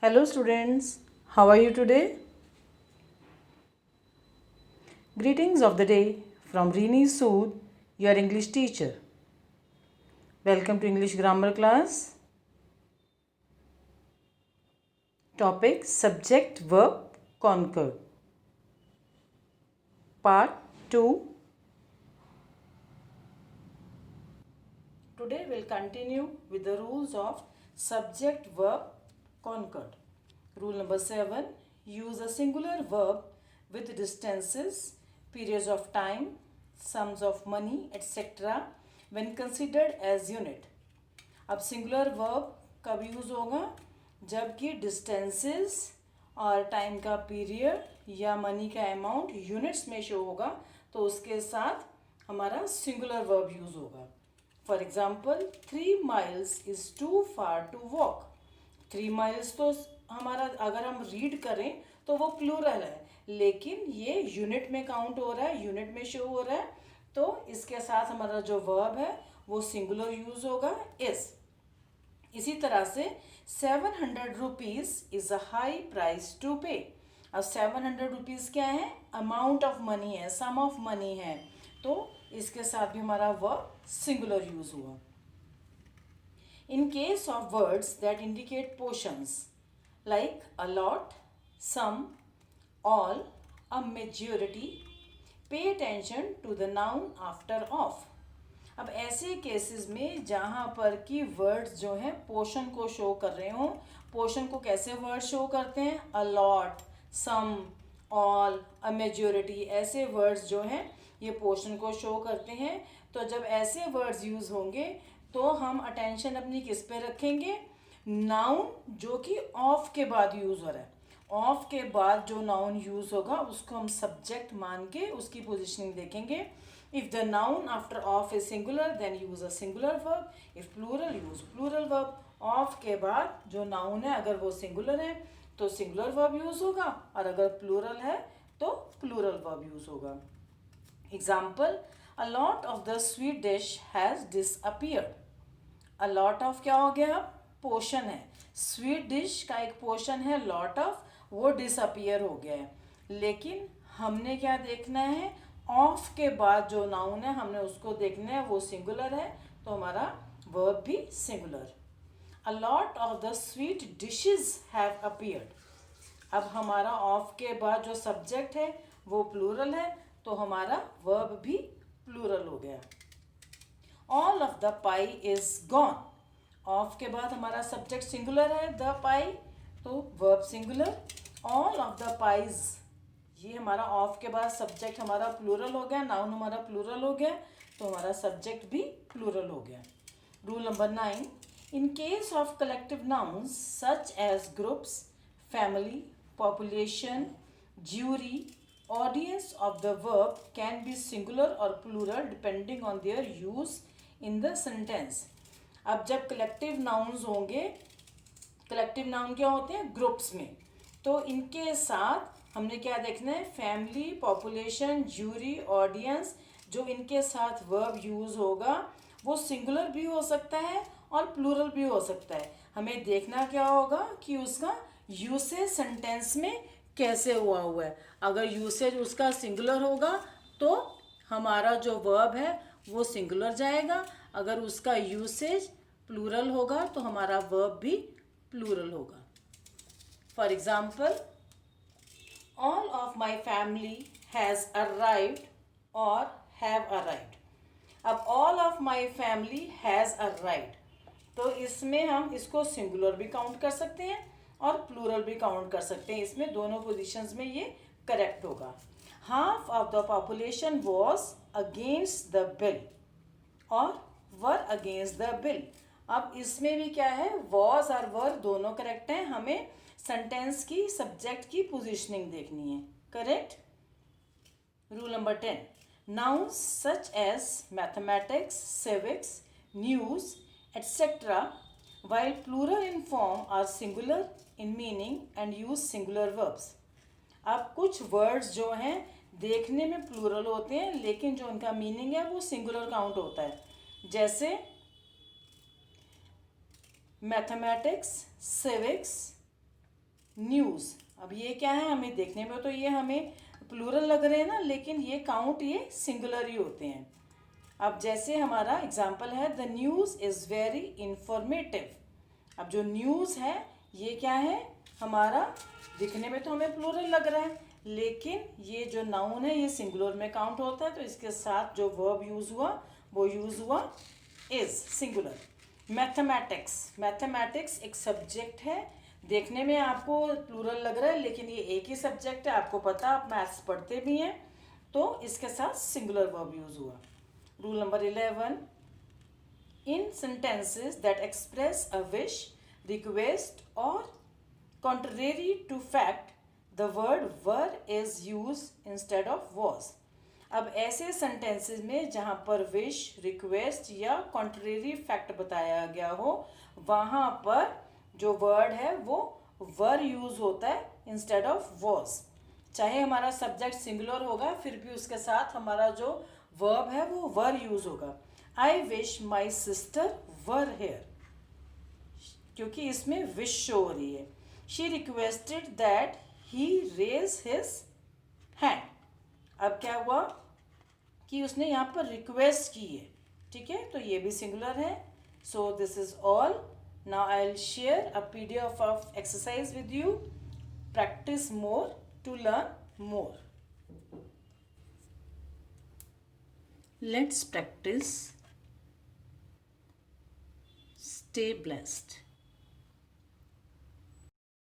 Hello students, how are you today? Greetings of the day from Rini Sood, your English teacher. Welcome to English grammar class. Topic subject verb conquer. Part 2. Today we'll continue with the rules of subject verb conquered. Rule number 7. Use a singular verb with distances, periods of time, sums of money, etc. when considered as unit. अब singular verb कब use होगा जबकि distances और time का period या money का amount units में show होगा तो उसके साथ हमारा सिंगुलर वर्ब यूज़ होगा. For example 3 miles is too far to walk. 3 miles तो हमारा अगर हम रीड करें तो वो प्लूरल है, लेकिन ये यूनिट में काउंट हो रहा है, यूनिट में शो हो रहा है, तो इसके साथ हमारा जो वर्ब है वो सिंगुलर यूज होगा इज. इसी तरह से 700 rupees is a high price to pay. अब 700 रुपीज़ क्या है? अमाउंट ऑफ मनी है, सम ऑफ मनी है, तो इसके साथ भी हमारा वर्ब सिंगुलर यूज हुआ. In case of words that indicate portions like a lot, some, all, a majority, pay attention to the noun after of. अब ऐसे केसेस में जहाँ पर कि वर्ड्स जो हैं पोर्शन को शो कर रहे हों, पोर्शन को कैसे वर्ड शो करते हैं? A lot, some, all, a majority, ऐसे वर्ड्स जो हैं ये पोर्शन को शो करते हैं. तो जब ऐसे वर्ड्स यूज़ होंगे तो हम अटेंशन अपनी किस पे रखेंगे? नाउन जो कि ऑफ के बाद यूज़ हो रहा है. ऑफ के बाद जो नाउन यूज़ होगा उसको हम सब्जेक्ट मान के उसकी पोजिशनिंग देखेंगे. If the noun after of is singular then use a singular verb. If plural use plural verb. Of के बाद जो नाउन है अगर वो सिंगुलर है तो सिंगुलर वर्ब यूज़ होगा, और अगर प्लूरल है तो प्लूरल वर्ब यूज़ होगा. Example, a lot of the sweet dish has disappeared. A lot of क्या हो गया? अब पोर्शन है, स्वीट डिश का एक पोर्शन है लॉट ऑफ, वो डिसअपियर हो गया है. लेकिन हमने क्या देखना है? ऑफ के बाद जो नाउन है हमने उसको देखना है, वो सिंगुलर है तो हमारा वर्ब भी singular. A lot of the sweet dishes have appeared. अब हमारा ऑफ के बाद जो सब्जेक्ट है वो प्लूरल है तो हमारा वर्ब भी प्लूरल हो गया. All of the pi is gone. Of के बाद हमारा सब्जेक्ट सिंगुलर है, द पाई, तो verb singular. All of the pies, ये हमारा ऑफ के बाद सब्जेक्ट हमारा प्लूरल हो गया, नाउन हमारा प्लूरल हो गया, तो हमारा सब्जेक्ट भी प्लूरल हो गया. Rule number 9. In case of collective nouns such as groups, family, population, jury, audience of the verb can be singular और plural depending on their use in the sentence. अब जब कलेक्टिव नाउन्स होंगे, collective noun क्या होते हैं? Groups में, तो इनके साथ हमने क्या देखना है? फैमिली, पॉपुलेशन, ज्यूरी, ऑडियंस, जो इनके साथ वर्ब यूज़ होगा वो सिंगुलर भी हो सकता है और प्लूरल भी हो सकता है. हमें देखना क्या होगा कि उसका यूसेज सेंटेंस में कैसे हुआ है. अगर यूसेज उसका सिंगुलर होगा तो हमारा जो वर्ब है वो सिंगुलर जाएगा, अगर उसका यूसेज प्लूरल होगा तो हमारा वर्ब भी प्लूरल होगा. For example, all of my family has arrived और हैव अराइव्ड. अब all of my family has arrived, तो इसमें हम इसको सिंगुलर भी काउंट कर सकते हैं और प्लूरल भी काउंट कर सकते हैं. इसमें दोनों पोजीशंस में ये करेक्ट होगा. Half of the population was against the bill और वर अगेंस्ट द बिल. अब इसमें भी क्या है? वॉज और वर दोनों करेक्ट हैं. हमें सेंटेंस की सब्जेक्ट की पोजीशनिंग देखनी है. Correct. Rule number 10. Nouns such as mathematics, civics, news, etc. while plural in form are singular in meaning and use singular verbs. अब कुछ वर्ड्स जो हैं देखने में प्लूरल होते हैं लेकिन जो उनका मीनिंग है वो सिंगुलर काउंट होता है. जैसे मैथमेटिक्स, सिविक्स, न्यूज़। अब ये क्या है, हमें देखने में तो ये हमें प्लूरल लग रहे हैं ना, लेकिन ये काउंट ये सिंगुलर ही होते हैं। अब जैसे हमारा एग्जाम्पल है, the news is very informative. अब जो न्यूज़ है ये क्या है हमारा, दिखने में तो हमें प्लूरल लग रहा है, लेकिन ये जो नाउन है ये सिंगुलर में काउंट होता है, तो इसके साथ जो वर्ब यूज़ हुआ वो यूज़ हुआ इज़, सिंगुलर। मैथमेटिक्स, मैथमेटिक्स एक सब्जेक्ट है, देखने में आपको प्लूरल लग रहा है लेकिन ये एक ही सब्जेक्ट है, आपको पता, आप मैथ्स पढ़ते भी हैं, तो इसके साथ सिंगुलर वर्ब यूज़ हुआ। Rule number 11, in sentences that express a wish, request or contrary to fact, the word were is used instead of was. अब ऐसे सेंटेंसेस में जहाँ पर विश, रिक्वेस्ट या कॉन्ट्रेरी फैक्ट बताया गया हो, वहाँ पर जो वर्ड है वो वर यूज होता है इंस्टेड ऑफ वॉज। चाहे हमारा सब्जेक्ट सिंगुलर होगा फिर भी उसके साथ हमारा जो वर्ब है वो वर यूज होगा। I wish my sister were here, क्योंकि इसमें विश शो हो रही है। She requested that he raise his hand. अब क्या हुआ कि उसने यहाँ पर रिक्वेस्ट की है, ठीक है, तो ये भी सिंगुलर है। So this is all. Now I will share a PDF of exercise with you. Practice more to learn more. Let's practice. Stay blessed.